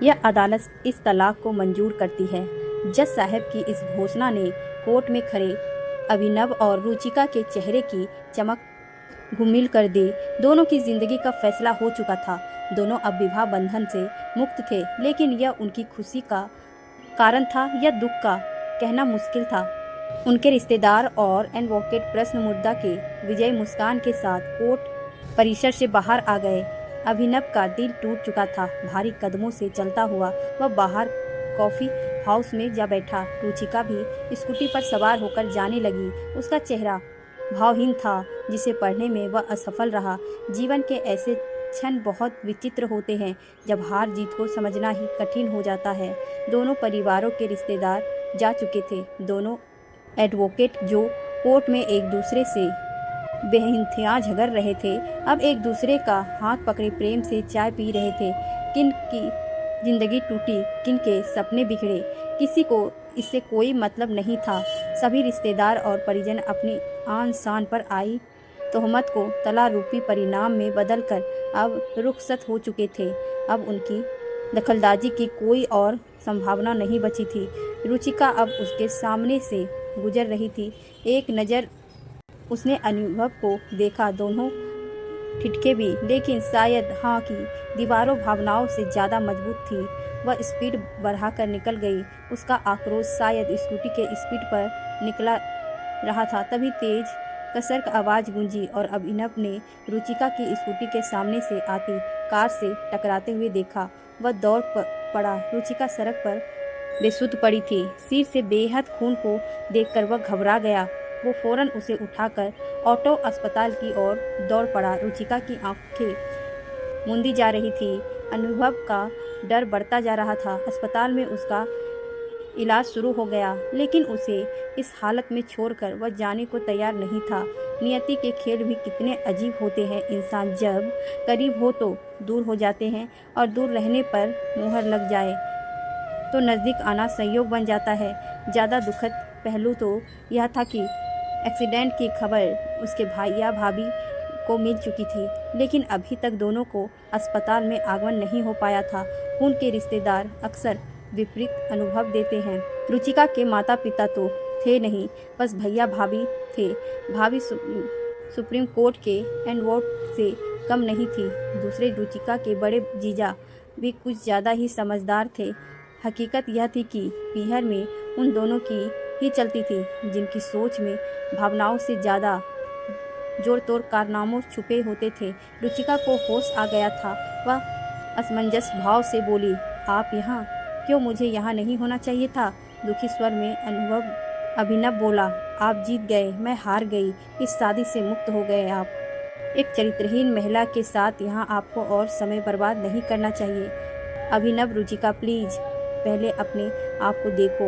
यह अदालत इस तलाक को मंजूर करती है। जज साहब की इस घोषणा ने कोर्ट में खड़े अभिनव और रुचिका के चेहरे की चमक घुमिल कर दी। दोनों की जिंदगी का फैसला हो चुका था। दोनों अब विवाह बंधन से मुक्त थे, लेकिन यह उनकी खुशी का कारण था या दुख का कहना मुश्किल था। उनके रिश्तेदार और एडवोकेट प्रश्न मुद्दा के विजयी मुस्कान के साथ कोर्ट परिसर से बाहर आ गए। अभिनव का दिल टूट चुका था। भारी कदमों से चलता हुआ वह बाहर कॉफी हाउस में जा बैठा। रुचिका भी स्कूटी पर सवार होकर जाने लगी। उसका चेहरा भावहीन था, जिसे पढ़ने में वह असफल रहा। जीवन के ऐसे क्षण बहुत विचित्र होते हैं जब हार जीत को समझना ही कठिन हो जाता है। दोनों परिवारों के रिश्तेदार जा चुके थे। दोनों एडवोकेट जो कोर्ट में एक दूसरे से बेइंतहा झगड़ रहे थे, अब एक दूसरे का हाथ पकड़े प्रेम से चाय पी रहे थे। किन की जिंदगी टूटी, किन के सपने बिखरे, किसी को इससे कोई मतलब नहीं था। सभी रिश्तेदार और परिजन अपनी आन शान पर आई तोहमत को तला रूपी परिणाम में बदलकर अब रुखसत हो चुके थे। अब उनकी दखलंदाजी की कोई और संभावना नहीं बची थी। रुचिका अब उसके सामने से गुजर रही थी। एक नज़र उसने अनुभव को देखा। दोनों ठिठके भी, लेकिन शायद हाँ की दीवारों भावनाओं से ज़्यादा मजबूत थी। वह स्पीड बढ़ाकर निकल गई। उसका आक्रोश शायद स्कूटी के स्पीड पर निकला रहा था। तभी तेज कसर का आवाज़ गूंजी और अभिनव ने रुचिका की स्कूटी के सामने से आती कार से टकराते हुए देखा। वह दौड़ पड़ा। रुचिका सड़क पर बेसुध पड़ी थी। सिर से बेहद खून को देखकर वह घबरा गया। वो फौरन उसे उठाकर ऑटो अस्पताल की ओर दौड़ पड़ा। रुचिका की आंखें मूंदी जा रही थी। अनुभव का डर बढ़ता जा रहा था। अस्पताल में उसका इलाज शुरू हो गया, लेकिन उसे इस हालत में छोड़कर वह जाने को तैयार नहीं था। नियति के खेल भी कितने अजीब होते हैं। इंसान जब करीब हो तो दूर हो जाते हैं, और दूर रहने पर मुहर लग जाए तो नज़दीक आना संयोग बन जाता है। ज़्यादा दुखद पहलू तो यह था कि एक्सीडेंट की खबर उसके भाई या भाभी को मिल चुकी थी, लेकिन अभी तक दोनों को अस्पताल में आगमन नहीं हो पाया था। खून के रिश्तेदार अक्सर विपरीत अनुभव देते हैं। रुचिका के माता पिता तो थे नहीं, बस भैया भाभी थे। भाभी सुप्रीम कोर्ट के एडवोकेट से कम नहीं थी। दूसरे रुचिका के बड़े जीजा भी कुछ ज़्यादा ही समझदार थे। हकीकत यह थी कि पीहर में उन दोनों की ही चलती थी, जिनकी सोच में भावनाओं से ज़्यादा जोड़ तोड़ कारनामों छुपे होते थे। रुचिका को होश आ गया था। वह असमंजस भाव से बोली, आप यहाँ क्यों? मुझे यहाँ नहीं होना चाहिए था। दुखी स्वर में अभिनव बोला, आप जीत गए, मैं हार गई। इस शादी से मुक्त हो गए आप। एक चरित्रहीन महिला के साथ यहाँ आपको और समय बर्बाद नहीं करना चाहिए। अभिनव, रुचिका प्लीज पहले अपने आप को देखो।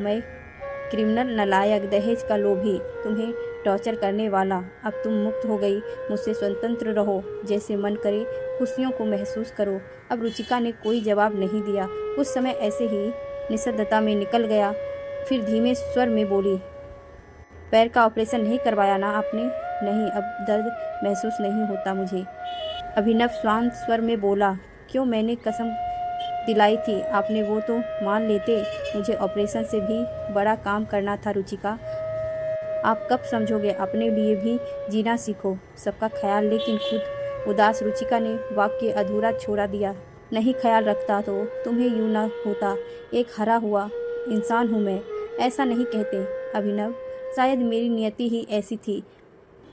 मैं क्रिमिनल, नालायक, दहेज का लोभी, तुम्हें टॉर्चर करने वाला। अब तुम मुक्त हो गई। मुझसे स्वतंत्र रहो, जैसे मन करे खुशियों को महसूस करो। अब रुचिका ने कोई जवाब नहीं दिया। कुछ समय ऐसे ही निशब्दता में निकल गया। फिर धीमे स्वर में बोली, पैर का ऑपरेशन नहीं करवाया ना आपने? नहीं, अब दर्द महसूस नहीं होता मुझे। अभिनव शांत स्वर में बोला, क्यों? मैंने कसम दिलाई थी, आपने वो तो मान लेते। मुझे ऑपरेशन से भी बड़ा काम करना था रुचिका। आप कब समझोगे? अपने लिए भी जीना सीखो, सबका ख्याल। लेकिन खुद उदास रुचिका ने वाक्य अधूरा छोड़ा दिया। नहीं ख्याल रखता तो तुम्हें यूँ न होता। एक हरा हुआ इंसान हूँ मैं। ऐसा नहीं कहते अभिनव, शायद मेरी नियति ही ऐसी थी।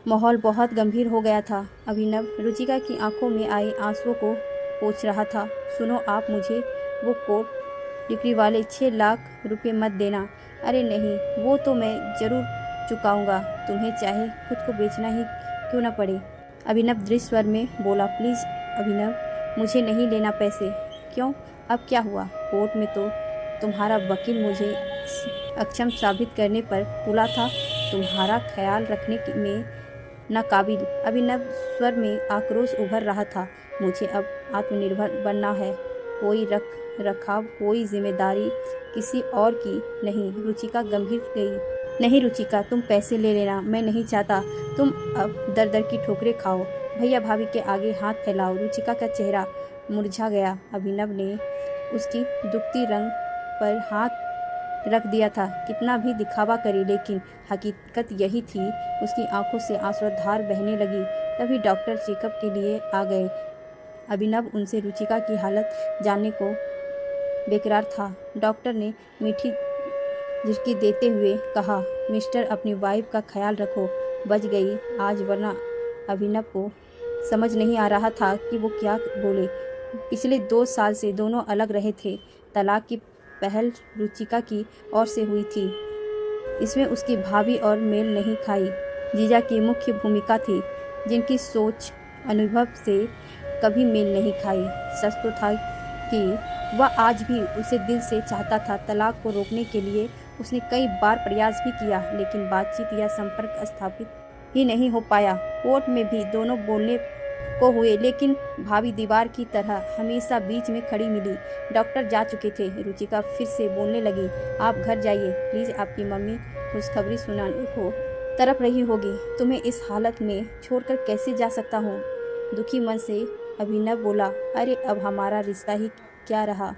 माहौल बहुत गंभीर हो गया था। अभिनव रुचिका की आंखों में आए आंसुओं को पोंछ रहा था। सुनो, आप मुझे वो कोर्ट डिग्री वाले 6 लाख रुपए मत देना। अरे नहीं, वो तो मैं ज़रूर चुकाऊंगा, तुम्हें चाहे खुद को बेचना ही क्यों न पड़े। अभिनव दृढ़ स्वर में बोला, प्लीज़ अभिनव, मुझे नहीं लेना पैसे। क्यों? अब क्या हुआ? कोर्ट में तो तुम्हारा वकील मुझे अक्षम साबित करने पर तुला था, तुम्हारा ख्याल रखने में नाकाबिल। अभिनव स्वर में आक्रोश उभर रहा था। मुझे अब आत्मनिर्भर बनना है। कोई रखाव, कोई जिम्मेदारी किसी और की नहीं। रुचिका गंभीर गई। नहीं रुचिका, तुम पैसे ले लेना, मैं नहीं चाहता तुम अब दर दर की ठोकरें खाओ। भैया भाभी के आगे हाथ फैलाओ। रुचिका का चेहरा मुरझा गया। अभिनव ने उसकी दुखती रंग पर हाथ रख दिया था। कितना भी दिखावा करे, लेकिन हकीकत यही थी। उसकी आंखों से आंसुधार बहने लगी। तभी डॉक्टर चेकअप के लिए आ गए। अभिनव उनसे रुचिका की हालत जानने को बेकरार था। डॉक्टर ने मीठी झिड़की देते हुए कहा, मिस्टर, अपनी वाइफ का ख्याल रखो, बच गई आज, वरना। अभिनव को समझ नहीं आ रहा था कि वो क्या बोले। पिछले 2 साल से दोनों अलग रहे थे। तलाक की पहल रुचिका की ओर से हुई थी। इसमें उसकी भाभी और मेल नहीं खाई। जीजा की मुख्य भूमिका थी, जिनकी सोच अनुभव से कभी मेल नहीं खाई। सच तो था कि वह आज भी उसे दिल से चाहता था। तलाक को रोकने के लिए उसने कई बार प्रयास भी किया, लेकिन बातचीत या संपर्क स्थापित ही नहीं हो पाया। कोर्ट में भी दोनों बोलने को हुए, लेकिन भाभी दीवार की तरह हमेशा बीच में खड़ी मिली। डॉक्टर जा चुके थे। रुचिका फिर से बोलने लगी, आप घर जाइए प्लीज़, आपकी मम्मी खुशखबरी सुनाने को तड़प रही होगी। तुम्हें इस हालत में छोड़कर कैसे जा सकता हूँ? दुखी मन से अभिनव बोला, अरे अब हमारा रिश्ता ही क्या रहा?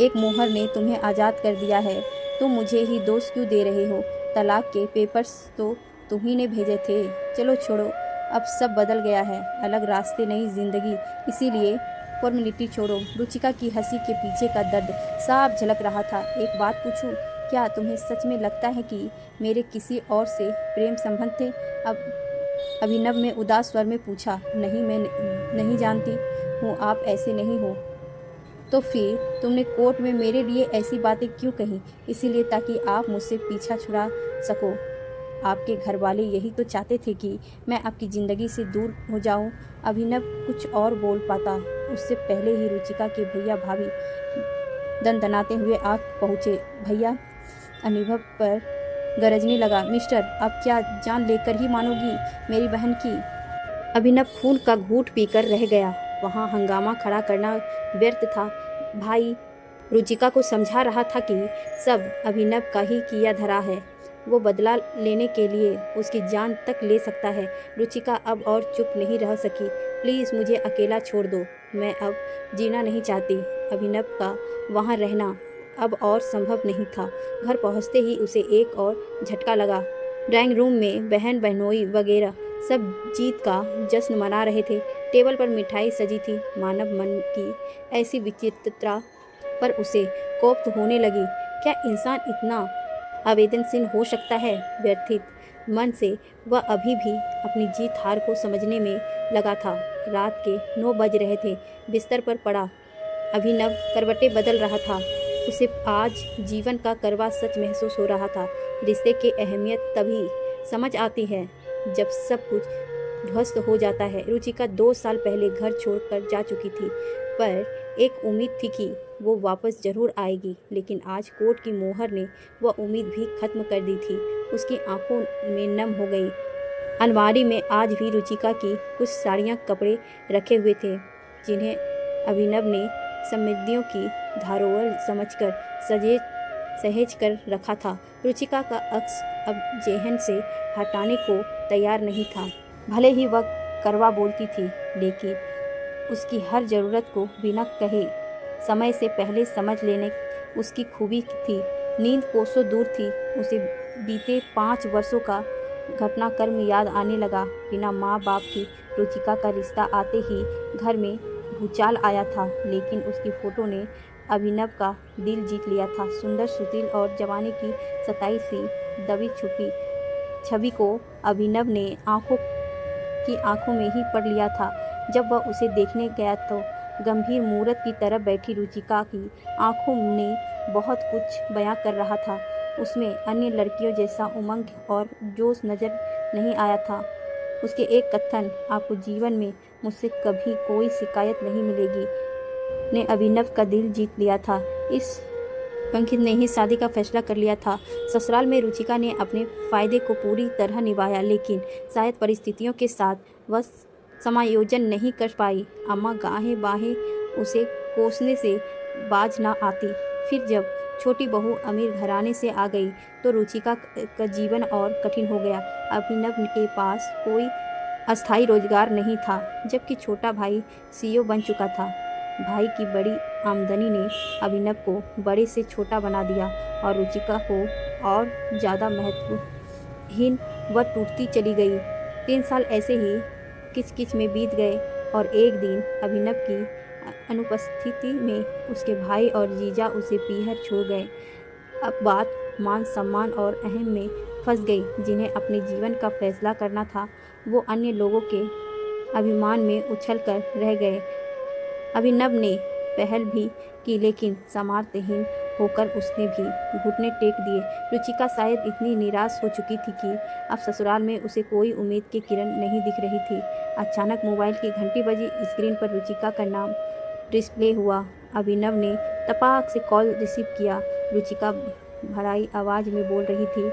एक मोहर ने तुम्हें आज़ाद कर दिया है, तुम मुझे ही दोष क्यों दे रहे हो? तलाक के पेपर्स तो तुम्ही ने भेजे थे। चलो छोड़ो, अब सब बदल गया है, अलग रास्ते, नई जिंदगी, इसीलिए फॉर्मेलिटी छोड़ो। रुचिका की हंसी के पीछे का दर्द साफ झलक रहा था। एक बात पूछूं, क्या तुम्हें सच में लगता है कि मेरे किसी और से प्रेम संबंध थे? अब अभिनव में उदास स्वर में पूछा, नहीं, मैं नहीं जानती हूँ, आप ऐसे नहीं हो। तो फिर तुमने कोर्ट में मेरे लिए ऐसी बातें क्यों कही? इसीलिए ताकि आप मुझसे पीछा छुड़ा सको। आपके घर वाले यही तो चाहते थे कि मैं आपकी ज़िंदगी से दूर हो जाऊं। अभिनव कुछ और बोल पाता, उससे पहले ही रुचिका के भैया भाभी दनदनाते हुए आ पहुँचे। भैया अनुभव पर गरजने लगा, मिस्टर, अब क्या जान लेकर ही मानोगी मेरी बहन की? अभिनव खून का घूंट पीकर रह गया। वहाँ हंगामा खड़ा करना व्यर्थ था। भाई रुचिका को समझा रहा था कि सब अभिनव का ही किया धरा है। वो बदला लेने के लिए उसकी जान तक ले सकता है। रुचिका अब और चुप नहीं रह सकी। प्लीज़ मुझे अकेला छोड़ दो, मैं अब जीना नहीं चाहती। अभिनव का वहाँ रहना अब और संभव नहीं था। घर पहुँचते ही उसे एक और झटका लगा। ड्राइंग रूम में बहन बहनोई वगैरह सब जीत का जश्न मना रहे थे। टेबल पर मिठाई सजी थी। मानव मन की ऐसी विचित्रता पर उसे कोफ्त होने लगी। क्या इंसान इतना आवेदनशील हो सकता है? व्यथित मन से वह अभी भी अपनी जीत हार को समझने में लगा था। रात के 9 बज रहे थे। बिस्तर पर पड़ा अभिनव करवटें बदल रहा था। उसे आज जीवन का कड़वा सच महसूस हो रहा था। रिश्ते की अहमियत तभी समझ आती है जब सब कुछ ध्वस्त हो जाता है। रुचिका 2 साल पहले घर छोड़कर जा चुकी थी, पर एक उम्मीद थी कि वो वापस जरूर आएगी, लेकिन आज कोर्ट की मोहर ने वह उम्मीद भी खत्म कर दी थी। उसकी आंखों में नम हो गई। अलमारी में आज भी रुचिका की कुछ साड़ियाँ कपड़े रखे हुए थे, जिन्हें अभिनव ने समृद्धियों की धरोहर समझकर सहेज कर रखा था। रुचिका का अक्स अब जेहन से हटाने को तैयार नहीं था। भले ही वह कड़वा बोलती थी, लेकिन उसकी हर ज़रूरत को बिना कहे समय से पहले समझ लेने उसकी खूबी थी। नींद कोसों दूर थी। उसे बीते 5 वर्षों का घटनाक्रम याद आने लगा। बिना माँ बाप की रुचिका का रिश्ता आते ही घर में भूचाल आया था, लेकिन उसकी फ़ोटो ने अभिनव का दिल जीत लिया था। सुंदर, सुशील और जवानी की सताई सी दबी छुपी छवि को अभिनव ने आंखों में ही पढ़ लिया था। जब वह उसे देखने गया तो गंभीर मूरत की तरफ बैठी रुचिका की आंखों ने बहुत कुछ बयां कर रहा था। उसमें अन्य लड़कियों जैसा उमंग और जोश नजर नहीं आया था। उसके एक कथन, आपको जीवन में मुझसे कभी कोई शिकायत नहीं मिलेगी, ने अभिनव का दिल जीत लिया था। इस अंकित ने ही शादी का फैसला कर लिया था। ससुराल में रुचिका ने अपने फायदे को पूरी तरह निभाया, लेकिन शायद परिस्थितियों के साथ वह समायोजन नहीं कर पाई। अम्मा गाहें बाहें उसे कोसने से बाज ना आती। फिर जब छोटी बहू अमीर घराने से आ गई तो रुचिका का जीवन और कठिन हो गया। अभिनव के पास कोई अस्थायी रोजगार नहीं था, जबकि छोटा भाई सीईओ बन चुका था। भाई की बड़ी आमदनी ने अभिनव को बड़े से छोटा बना दिया और रुचिका को और ज़्यादा महत्वहीन व टूटती चली गई। 3 साल ऐसे ही किच-किच में बीत गए और एक दिन अभिनव की अनुपस्थिति में उसके भाई और जीजा उसे पीहर छोड़ गए। अब बात मान सम्मान और अहम में फंस गई। जिन्हें अपने जीवन का फैसला करना था वो अन्य लोगों के अभिमान में उछल कर रह गए। अभिनव ने पहल भी की लेकिन सामर्थ्यहीन होकर उसने भी घुटने टेक दिए। रुचिका शायद इतनी निराश हो चुकी थी कि अब ससुराल में उसे कोई उम्मीद की किरण नहीं दिख रही थी। अचानक मोबाइल की घंटी बजी। स्क्रीन पर रुचिका का नाम डिस्प्ले हुआ। अभिनव ने तपाक से कॉल रिसीव किया। रुचिका भराई आवाज़ में बोल रही थी,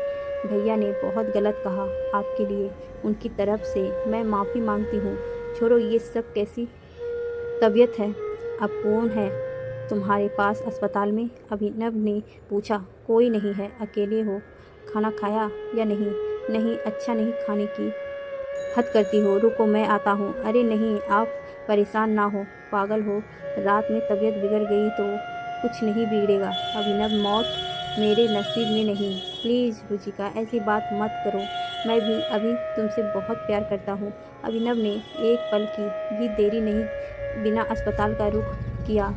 भैया ने बहुत गलत कहा आपके लिए, उनकी तरफ से मैं माफ़ी मांगती हूँ। छोड़ो ये सब, कैसी तबीयत है? अब कौन है तुम्हारे पास अस्पताल में? अभिनव ने पूछा। कोई नहीं है, अकेले हो? खाना खाया या नहीं? नहीं, अच्छा नहीं खाने की हद करती हो, रुको मैं आता हूँ। अरे नहीं, आप परेशान ना हो, पागल हो, रात में तबीयत बिगड़ गई तो कुछ नहीं बिगड़ेगा। अभिनव, मौत मेरे नसीब में नहीं। प्लीज़ रुचिका, ऐसी बात मत करो, मैं भी अभी तुमसे बहुत प्यार करता हूँ। अभिनव ने एक पल की भी देरी नहीं बिना अस्पताल का रुख किया।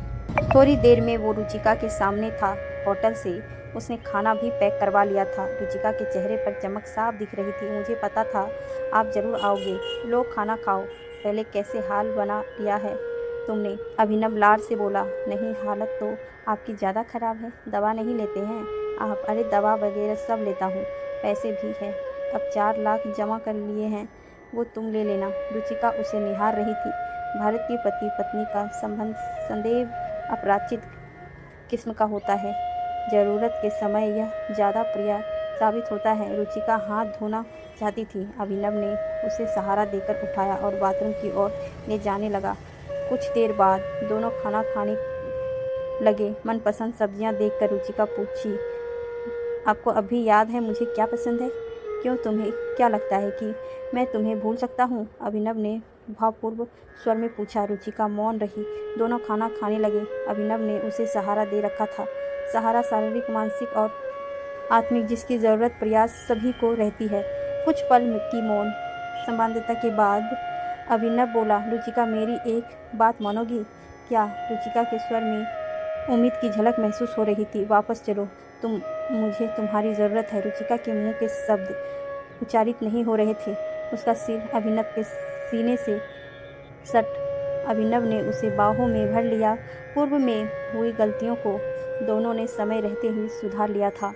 थोड़ी देर में वो रुचिका के सामने था। होटल से उसने खाना भी पैक करवा लिया था। रुचिका के चेहरे पर चमक साफ दिख रही थी। मुझे पता था आप ज़रूर आओगे, लो खाना खाओ। पहले कैसे हाल बना लिया है तुमने? अभिनव लाड से बोला। नहीं, हालत तो आपकी ज़्यादा ख़राब है। दवा नहीं लेते हैं आप? अरे दवा वगैरह सब लेता हूँ, पैसे भी हैं, अब 4 लाख जमा कर लिए हैं, वो तुम ले लेना। रुचिका उसे निहार रही थी। भारतीय पति पत्नी का संबंध सदैव अपरिचित किस्म का होता है। ज़रूरत के समय यह ज़्यादा प्रिय साबित होता है। रुचिका हाथ धोना चाहती थी। अभिनव ने उसे सहारा देकर उठाया और बाथरूम की ओर ले जाने लगा। कुछ देर बाद दोनों खाना खाने लगे। मनपसंद सब्जियां देखकर रुचिका पूछी, आपको अभी याद है मुझे क्या पसंद है? क्यों, तुम्हें क्या लगता है कि मैं तुम्हें भूल सकता हूँ? अभिनव ने भावपूर्ण स्वर में पूछा। रुचिका मौन रही। दोनों खाना खाने लगे। अभिनव ने उसे सहारा दे रखा था। सहारा शारीरिक, मानसिक और आत्मिक, जिसकी ज़रूरत प्रयास सभी को रहती है। कुछ पल की मौन संबंधता के बाद अभिनव बोला, रुचिका मेरी एक बात मानोगी क्या? रुचिका के स्वर में उम्मीद की झलक महसूस हो रही थी। वापस चलो, मुझे तुम्हारी ज़रूरत है। रुचिका के मुंह के शब्द उच्चारित नहीं हो रहे थे। उसका सिर अभिनव के सीने से सट। अभिनव ने उसे बाहों में भर लिया। पूर्व में हुई गलतियों को दोनों ने समय रहते हुए सुधार लिया था।